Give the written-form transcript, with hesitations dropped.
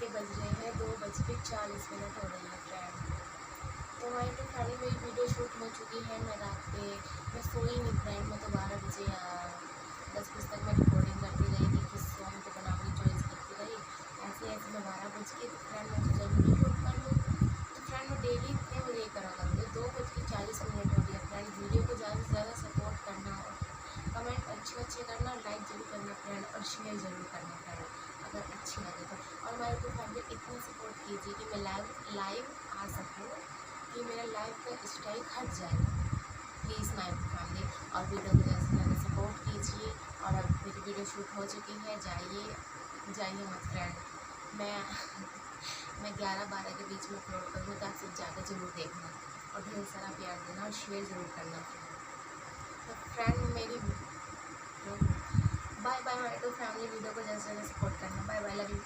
के बज रहे हैं 2:40 हो रही है फ्रेंड। तो हमारी तो फैमिली मेरी वीडियो शूट हो चुकी है। मैं रात पे मैं सोई नहीं फ्रेंड, मैं तो 12 बजे 10 बजे तक मैं रिकॉर्डिंग करती रही कि किस सॉन्ग को बनाऊँगी, चॉइस करती रही। ऐसे ऐसे मैं 12 बज के तो फ्रेंड मैं सोचा वीडियो शूट कर लूँ। तो फ्रेंड मैं डेली इतने बजे करा करूँगी, 2:40 हो रही है फ्रेंड। वीडियो को ज़्यादा से ज़्यादा सपोर्ट करना और कमेंट अच्छे करना, लाइक जरूर करना फ्रेंड, और शेयर ज़रूर करना फ्रेंड अगर अच्छी लगे तो। और हमारे को फैमिली इतना सपोर्ट कीजिए कि मैं लाइव आ सकूँ, कि मेरा लाइव का स्टाइल हट जाए प्लीज़ माय फैमिली। और वीडियो को जैसे ज़्यादा सपोर्ट कीजिए। और अब मेरी वीडियो शूट हो चुकी है, जाइए मत फ्रेंड। मैं 11-12 के बीच में अपलोड करूँगी, तो आप सब जाकर जरूर देखना और ढेर सारा प्यार देना और शेयर ज़रूर करना तो फ्रेंड मेरी बाय बाय। हमारे तो फैमिली वीडियो को ज़्यादा से ज़्यादा सपोर्ट करना। Bye bye, love you.